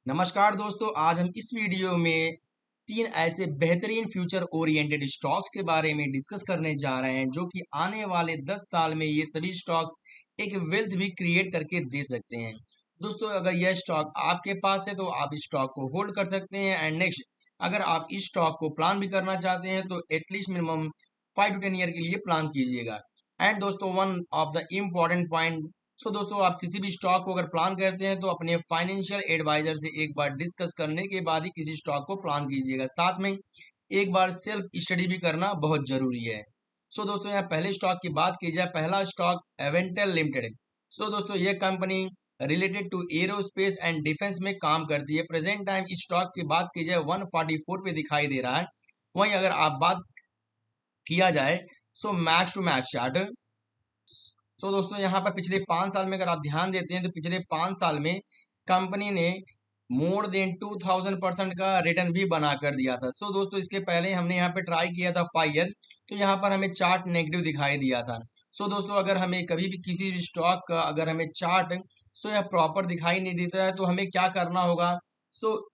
नमस्कार दोस्तों, आज हम इस वीडियो में तीन ऐसे बेहतरीन फ्यूचर ओरिएंटेड स्टॉक्स के बारे में डिस्कस करने जा रहे हैं जो कि आने वाले 10 साल में ये सभी स्टॉक्स एक वेल्थ भी क्रिएट करके दे सकते हैं। दोस्तों, अगर यह स्टॉक आपके पास है तो आप इस स्टॉक को होल्ड कर सकते हैं। एंड नेक्स्ट, अगर आप इस स्टॉक को प्लान भी करना चाहते हैं तो एटलीस्ट मिनिमम 5 to 10 ईयर के लिए प्लान कीजिएगा। एंड दोस्तों, one of the important point, दोस्तों, आप किसी भी स्टॉक को अगर प्लान करते हैं तो अपने फाइनेंशियल एडवाइजर से एक बार डिस्कस करने के बाद ही किसी स्टॉक को प्लान कीजिएगा। साथ में एक बार सेल्फ स्टडी भी करना बहुत जरूरी है। दोस्तों, यहाँ पहले स्टॉक की बात की जाए, पहला स्टॉक एवेंटल लिमिटेड। दोस्तों, यह company related to aerospace and defence में काम करती है। प्रेजेंट टाइम इस स्टॉक की बात की जाए 144 पे दिखाई दे रहा है। वहीं अगर आप बात किया जाए मैक्स टू मैक्स चार्ट, दोस्तों, यहाँ पर पिछले 5 साल में अगर आप ध्यान देते हैं तो पिछले 5 साल में कंपनी ने मोर देन 2000% का रिटर्न भी बना कर दिया था। दोस्तों, इसके पहले हमने यहाँ पे ट्राई किया था 5 ईयर, तो यहाँ पर हमें चार्ट नेगेटिव दिखाई दिया था। दोस्तों, अगर हमें कभी भी किसी भी स्टॉक का अगर हमें चार्ट यह प्रॉपर दिखाई नहीं देता है तो हमें क्या करना होगा।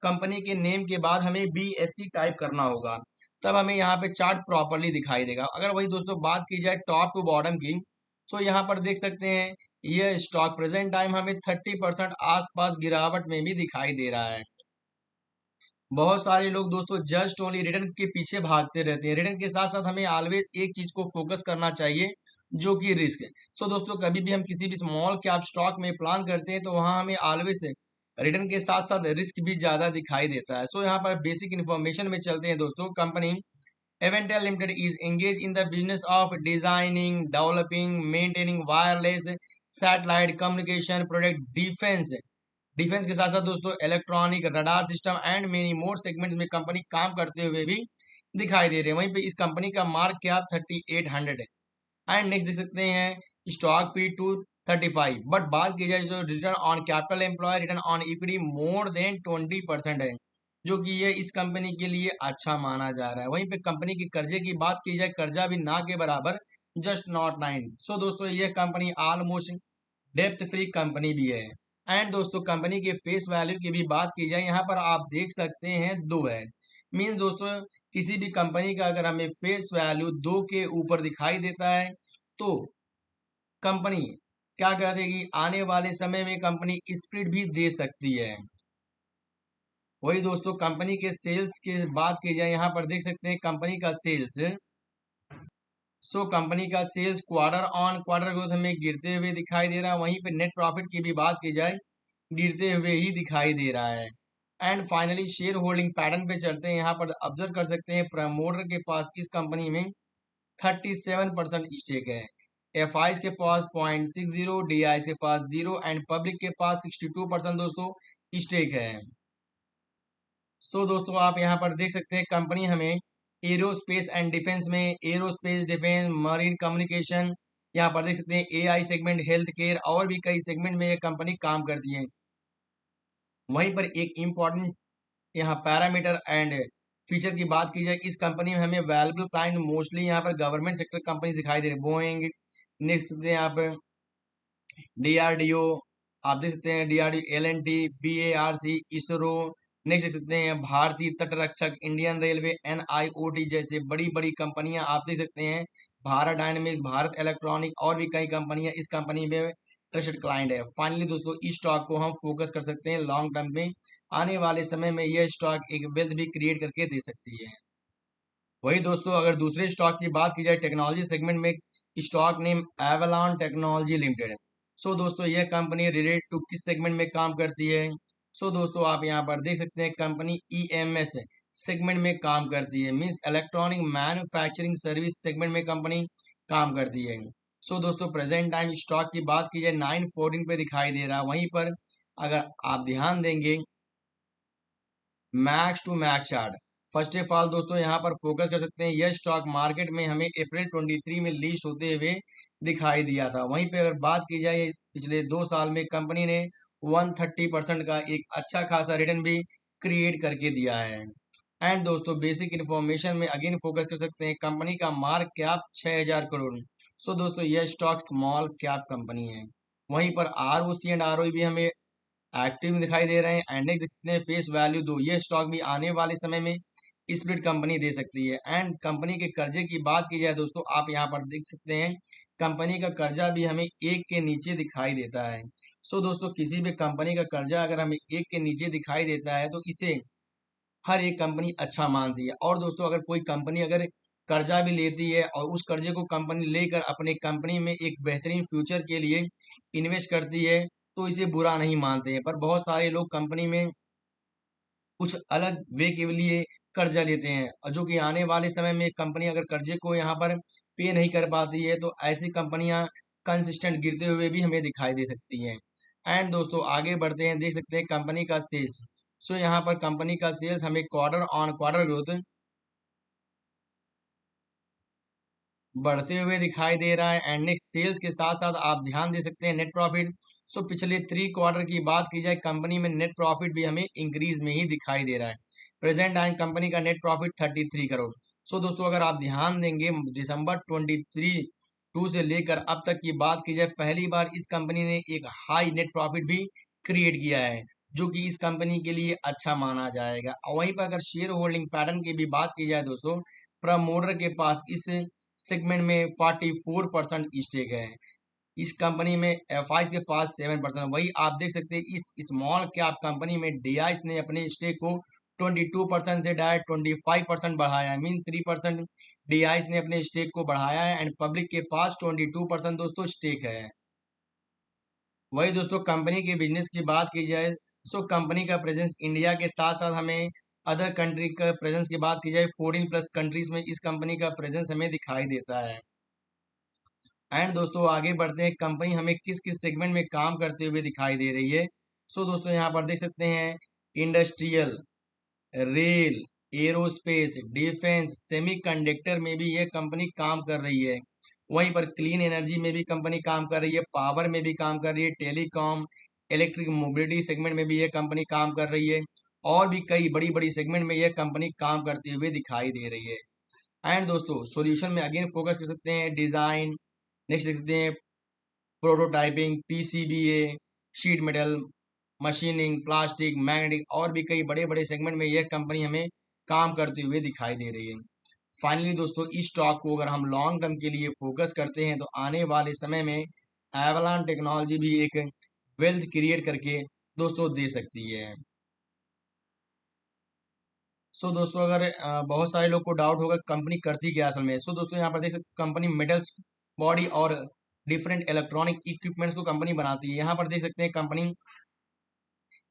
कंपनी के नेम के बाद हमें BSC टाइप करना होगा, तब हमें यहाँ पे चार्ट प्रॉपरली दिखाई देगा। अगर वही दोस्तों बात की जाए टॉप टू बॉटम की, यहाँ पर देख सकते हैं ये स्टॉक प्रेजेंट टाइम हमें 30% आसपास गिरावट में भी दिखाई दे रहा है। बहुत सारे लोग दोस्तों जस्ट ओनली रिटर्न के पीछे भागते रहते हैं। रिटर्न के साथ साथ हमें ऑलवेज एक चीज को फोकस करना चाहिए, जो कि रिस्क है। दोस्तों, कभी भी हम किसी भी स्मॉल कैप स्टॉक में प्लान करते हैं तो वहां हमें ऑलवेज रिटर्न के साथ साथ रिस्क भी ज्यादा दिखाई देता है। यहाँ पर बेसिक इन्फॉर्मेशन में चलते हैं दोस्तों। Company Avantel Limited is engaged in the business of designing, developing, maintaining wireless satellite communication product defence के साथ साथ दोस्तों electronic radar system and many more segments में कंपनी काम करते हुए भी दिखाई दे रहे हैं। वहीं पे इस कंपनी का मार्क कैप 3800 है। एंड नेक्स्ट देख सकते हैं स्टॉक P235। बट बात की जाए जो return on capital employ, return on equity more than 20% है, जो कि ये इस कंपनी के लिए अच्छा माना जा रहा है। वहीं पे कंपनी के कर्जे की बात की जाए, कर्जा भी ना के बराबर, जस्ट नॉट 9। दोस्तों, ये company almost depth free company भी है। एंड दोस्तों, कंपनी के फेस वैल्यू की भी बात की जाए, यहाँ पर आप देख सकते हैं 2 है। मीन दोस्तों, किसी भी कंपनी का अगर हमें फेस वैल्यू 2 के ऊपर दिखाई देता है तो कंपनी क्या कर देगी, आने वाले समय में कंपनी स्प्लिट भी दे सकती है। वही दोस्तों, कंपनी के सेल्स की बात की जाए, यहाँ पर देख सकते हैं कंपनी का सेल्स, कंपनी का sales quarter on quarter growth हमें गिरते हुए दिखाई दे रहा है। वहीं पे नेट प्रॉफिट की भी बात की जाए, गिरते हुए ही दिखाई दे रहा है। And finally share holding pattern पे चलते हैं। यहाँ पर ऑब्जर्व कर सकते हैं प्रमोटर के पास इस कंपनी में 37% स्टेक है, एफ के पास 0.60, DI के पास 0 एंड पब्लिक के पास 62% दोस्तों स्टेक है। दोस्तों, आप यहाँ पर देख सकते हैं कंपनी हमें एरोस्पेस एंड डिफेंस में, एरोस्पेस डिफेंस, मरीन कम्युनिकेशन, यहाँ पर देख सकते हैं AI सेगमेंट, हेल्थ केयर और भी कई सेगमेंट में ये कंपनी काम करती है। वहीं पर एक इम्पॉर्टेंट यहाँ पैरामीटर एंड फीचर की बात की जाए, इस कंपनी में हमें वैल्यूबल क्लाइंट मोस्टली यहाँ पर गवर्नमेंट सेक्टर कंपनी दिखाई दे रही है। बोइंग, नेक्स्ट देखते हैं आप DRDO, आप देख सकते हैं DRDO, L&T, BARC, ISRO, next देख सकते हैं भारतीय तट रक्षक, इंडियन रेलवे, NIOT जैसे बड़ी बड़ी कंपनियां आप देख सकते हैं। भारत डायनेमिक्स, भारत इलेक्ट्रॉनिक और भी कई कंपनियां इस कंपनी में ट्रस्टेड क्लाइंट है। फाइनली दोस्तों, इस स्टॉक को हम फोकस कर सकते हैं लॉन्ग टर्म में। आने वाले समय में यह स्टॉक एक वेल्थ भी क्रिएट करके दे सकती है। वही दोस्तों, अगर दूसरे स्टॉक की बात की जाए टेक्नोलॉजी सेगमेंट में, stock name Avalon technology limited है। दोस्तों, यह कंपनी रिलेटेड टू किस सेगमेंट में काम करती है। दोस्तों, आप यहाँ पर देख सकते हैं कंपनी EMS सेगमेंट में काम करती है, means electronic manufacturing service segment में कंपनी काम करती है। दोस्तों, प्रेजेंट टाइम स्टॉक की बात की जाए 914 पे दिखाई दे रहा है। वहीं पर अगर आप ध्यान देंगे max to max chart, first of all दोस्तों यहाँ पर फोकस कर सकते हैं। यह स्टॉक मार्केट में हमें अप्रैल 23 में लिस्ट होते हुए दिखाई दिया था। वहीं पे अगर बात की जाए पिछले 2 साल में कंपनी ने 130% का एक अच्छा खासा रिटर्न भी क्रिएट करके दिया है। एंड दोस्तों, बेसिक इन्फॉर्मेशन में अगेन फोकस कर सकते हैं, कंपनी का मार्क कैप 6000 करोड़। दोस्तों, यह स्टॉक स्मॉल कैप कंपनी है। वहीं पर ROC एंड ROE भी हमें एक्टिव में दिखाई दे रहे हैं। एंड नेक्स्ट देखते हैं फेस वैल्यू 2, ये स्टॉक भी आने वाले समय में स्प्लिट कंपनी दे सकती है। एंड कंपनी के कर्जे की बात की जाए दोस्तों, आप यहाँ पर देख सकते हैं कंपनी का कर्जा भी हमें 1 के नीचे दिखाई देता है। सो दोस्तों किसी भी कंपनी का कर्जा अगर हमें 1 के नीचे दिखाई देता है तो इसे हर एक कंपनी अच्छा मानती है। और दोस्तों अगर कोई कंपनी अगर कर्जा भी लेती है और उस कर्जे को कंपनी लेकर अपने कंपनी में एक बेहतरीन फ्यूचर के लिए इन्वेस्ट करती है तो इसे बुरा नहीं मानते हैं। पर बहुत सारे लोग कंपनी में कुछ अलग वे के लिए कर्जा लेते हैं और जो कि आने वाले समय में कंपनी अगर कर्जे को यहाँ पर पे नहीं कर पाती है तो ऐसी कंपनियां कंसिस्टेंट गिरते हुए भी हमें दिखाई दे सकती हैं। एंड दोस्तों आगे बढ़ते हैं, देख सकते हैं कंपनी का सेल्स। सो यहाँ पर कंपनी का सेल्स हमें क्वार्टर ऑन क्वार्टर ग्रोथ बढ़ते हुए दिखाई दे रहा है। एंड नेक्स्ट सेल्स के साथ साथ आप ध्यान दे सकते हैं नेट प्रॉफिट। सो पिछले 3 क्वार्टर की बात की जाए कंपनी में नेट प्रॉफिट भी हमें इंक्रीज में ही दिखाई दे रहा है। प्रेजेंट टाइम कंपनी का नेट प्रॉफिट 33 करोड़। सो दोस्तों अगर आप ध्यान देंगे दिसंबर 23 से लेकर अब तक की बात की जाए पहली बार इस कंपनी ने एक हाई नेट प्रॉफिट भी क्रिएट किया है जो कि इस कंपनी के लिए अच्छा माना जाएगा। और वहीं पर अगर शेयर होल्डिंग पैटर्न की भी बात की जाए दोस्तों, प्रमोटर के पास इस सेगमेंट में 44% स्टेक है। इस कंपनी में एफआईज के पास 7%। वही आप देख सकते हैं इस स्मॉल कैप कंपनी में डीआईस ने अपने स्टेक को 22% से डायरेक्ट 25% बढ़ाया है। मीन 3% डीआईस ने अपने स्टेक को बढ़ाया है एंड पब्लिक के पास 22% दोस्तों स्टेक है। वही दोस्तों कंपनी के बिजनेस की बात की जाए सो कंपनी का प्रेजेंस इंडिया के साथ साथ हमें अदर कंट्री का प्रेजेंस की बात की जाए 14+ कंट्रीज में इस कंपनी का प्रेजेंस हमें दिखाई देता है। एंड दोस्तों आगे बढ़ते हैं कंपनी हमें किस किस सेगमेंट में काम करते हुए दिखाई दे रही है। सो दोस्तों यहाँ पर देख सकते हैं industrial, rail, aerospace, defence, semiconductor में भी यह कंपनी काम कर रही है। वहीं पर क्लीन एनर्जी में भी कंपनी काम कर रही है, पावर में भी काम कर रही है, टेलीकॉम, इलेक्ट्रिक मोबिलिटी सेगमेंट में भी यह कंपनी काम कर रही है और भी कई बड़ी बड़ी सेगमेंट में यह कंपनी काम करते हुए दिखाई दे रही है। एंड दोस्तों सॉल्यूशन में अगेन फोकस कर सकते हैं डिजाइन, नेक्स्ट देख सकते हैं prototyping, PCBA, sheet metal, machining, plastic, magnetic और भी कई बड़े बड़े सेगमेंट में यह कंपनी हमें काम करते हुए दिखाई दे रही है। फाइनली दोस्तों इस स्टॉक को अगर हम लॉन्ग टर्म के लिए फोकस करते हैं तो आने वाले समय में एवलान टेक्नोलॉजी भी एक वेल्थ क्रिएट करके दोस्तों दे सकती है। सो दोस्तों अगर बहुत सारे लोग को डाउट होगा कंपनी करती क्या असल में। सो दोस्तों यहाँ पर देख सकते कंपनी मेटल्स बॉडी और डिफरेंट इलेक्ट्रॉनिक इक्विपमेंट्स को कंपनी बनाती है। यहाँ पर देख सकते हैं कंपनी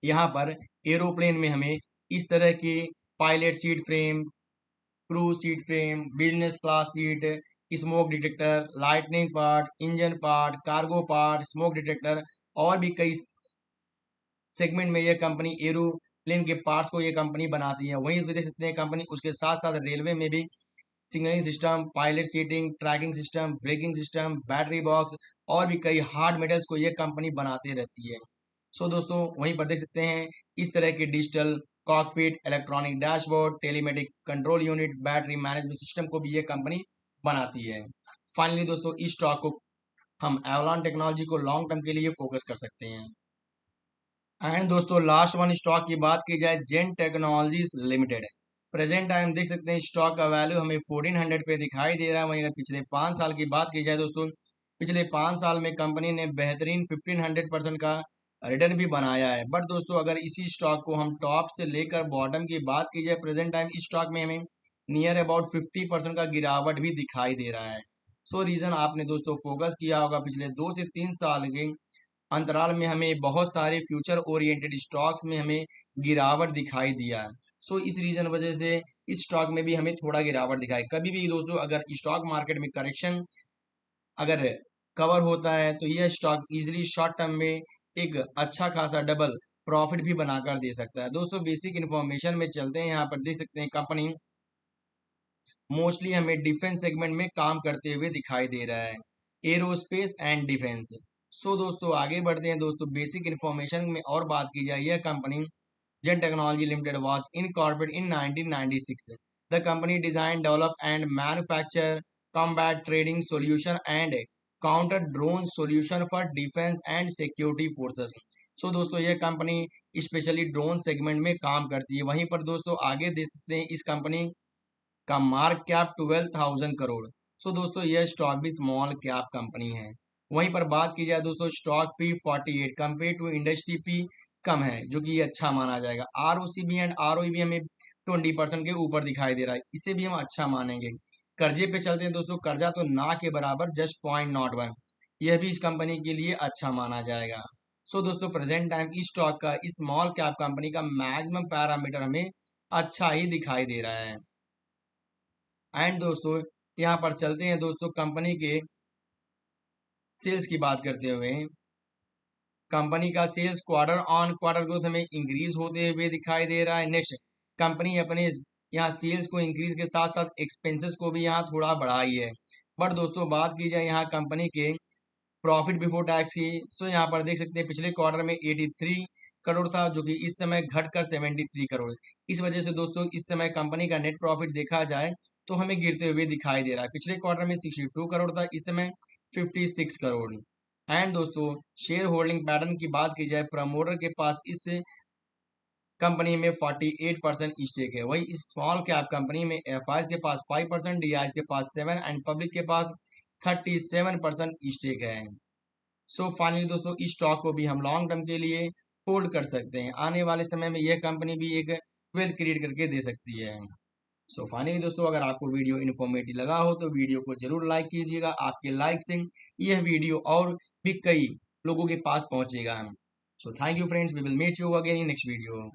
यहाँ पर एरोप्लेन में हमें इस तरह की pilot seat frame, crew seat frame, business class seat, smoke detector, lightning part, engine part, cargo part, smoke detector और भी कई सेगमेंट में यह कंपनी एरोप्लेन के पार्ट्स को यह कंपनी बनाती है। वहीं पे देख सकते हैं कंपनी उसके साथ साथ रेलवे में भी signalling system, pilot seating, tracking system, braking system, battery box और भी कई हार्ड मेटल्स को यह कंपनी बनाती रहती है। सो दोस्तों वहीं पर देख सकते हैं इस तरह के digital cockpit, electronic dashboard, telematic control unit, battery management system को भी यह कंपनी बनाती है। फाइनली दोस्तों इस स्टॉक को हम एवलॉन टेक्नोलॉजी को लॉन्ग टर्म के लिए फोकस कर सकते हैं। एंड दोस्तों लास्ट वन स्टॉक की बात की जाए जेन टेक्नोलॉजीज लिमिटेड। प्रेजेंट टाइम देख सकते हैं स्टॉक का वैल्यू हमें 1400 पे दिखाई दे रहा है। वहीं अगर पिछले 5 साल की बात की जाए दोस्तों, पिछले 5 साल में कंपनी ने बेहतरीन 1500% का रिटर्न भी बनाया है। बट दोस्तों अगर इसी स्टॉक को हम टॉप से लेकर बॉटम की बात की जाए प्रेजेंट टाइम इस स्टॉक में हमें नियर अबाउट 50% का गिरावट भी दिखाई दे रहा है। सो रीजन आपने दोस्तों फोकस किया होगा पिछले 2 से 3 साल के अंतराल में हमें बहुत सारे फ्यूचर ओरिएंटेड स्टॉक्स में हमें गिरावट दिखाई दिया है। सो इस रीजन वजह से इस स्टॉक में भी हमें थोड़ा गिरावट दिखाई। कभी भी दोस्तों अगर स्टॉक मार्केट में करेक्शन अगर कवर होता है तो यह स्टॉक इजीली शॉर्ट टर्म में एक अच्छा खासा डबल प्रॉफिट भी बनाकर दे सकता है। दोस्तों बेसिक इन्फॉर्मेशन में चलते हैं, यहाँ पर देख सकते हैं कंपनी मोस्टली हमें डिफेंस सेगमेंट में काम करते हुए दिखाई दे रहा है, एरोस्पेस एंड डिफेंस। सो दोस्तों आगे बढ़ते हैं दोस्तों बेसिक इन्फॉर्मेशन में और बात की जाए यह company Zen Technologies Limited was incorporated in 1996। The company design develop and manufacture combat trading solution and counter drone solution for defence and security forces. So दोस्तों यह कंपनी स्पेशली ड्रोन सेगमेंट में काम करती है। वहीं पर दोस्तों आगे देख सकते हैं इस कंपनी का मार्क कैप 12,000 करोड़। सो दोस्तों यह स्टॉक भी स्मॉल कैप कंपनी है। वहीं पर बात की जाए दोस्तों stock P 48 compare to industry P कम है, जो कि ये अच्छा माना जाएगा। ROCB एंड ROE भी हमें 20% के ऊपर दिखाई दे रहा है, इसे भी हम अच्छा मानेंगे। कर्जे पे चलते हैं दोस्तों, कर्जा तो ना के बराबर, जस्ट 0.01, यह भी इस कंपनी के लिए अच्छा माना जाएगा। सो दोस्तों प्रेजेंट टाइम इस स्टॉक का इस स्मॉल कैप कंपनी का मैक्सिमम पैरामीटर हमें अच्छा ही दिखाई दे रहा है। एंड दोस्तों यहाँ पर चलते हैं दोस्तों कंपनी के सेल्स की बात करते हुए। कंपनी का sales quarter on quarter growth हमें इंक्रीज होते हुए दिखाई दे रहा है। नेक्स्ट, कंपनी अपने यहाँ सेल्स को इंक्रीज के साथ साथ एक्सपेंसेस को भी यहाँ थोड़ा बढ़ाई है। बट दोस्तों बात की जाए यहाँ कंपनी के प्रॉफिट बिफोर टैक्स की, सो यहाँ पर देख सकते हैं पिछले क्वार्टर में 83 करोड़ था, जो कि इस समय घटकर 73 करोड़। इस वजह से दोस्तों इस समय कंपनी का नेट प्रॉफिट देखा जाए तो हमें गिरते हुए दिखाई दे रहा है। पिछले क्वार्टर में 62 करोड़ था, इस समय 56 करोड़। एंड दोस्तों शेयर होल्डिंग पैटर्न की बात की जाए, प्रमोटर के पास इस कंपनी में 48% स्टेक है। वही इस स्मॉल कैप कंपनी में एफआईज के पास 5%, डीआईज के पास 7 एंड पब्लिक के पास 37% स्टेक है। सो फाइनली दोस्तों इस स्टॉक को भी हम लॉन्ग टर्म के लिए होल्ड कर सकते हैं। आने वाले समय में यह कंपनी भी एक वेल्थ क्रिएट करके दे सकती है। सो फाइनली दोस्तों अगर आपको वीडियो इन्फॉर्मेटिव लगा हो तो वीडियो को जरूर लाइक कीजिएगा। आपके लाइक से यह वीडियो और भी कई लोगों के पास पहुंचेगा। So thank you friends, we will meet you again in next video.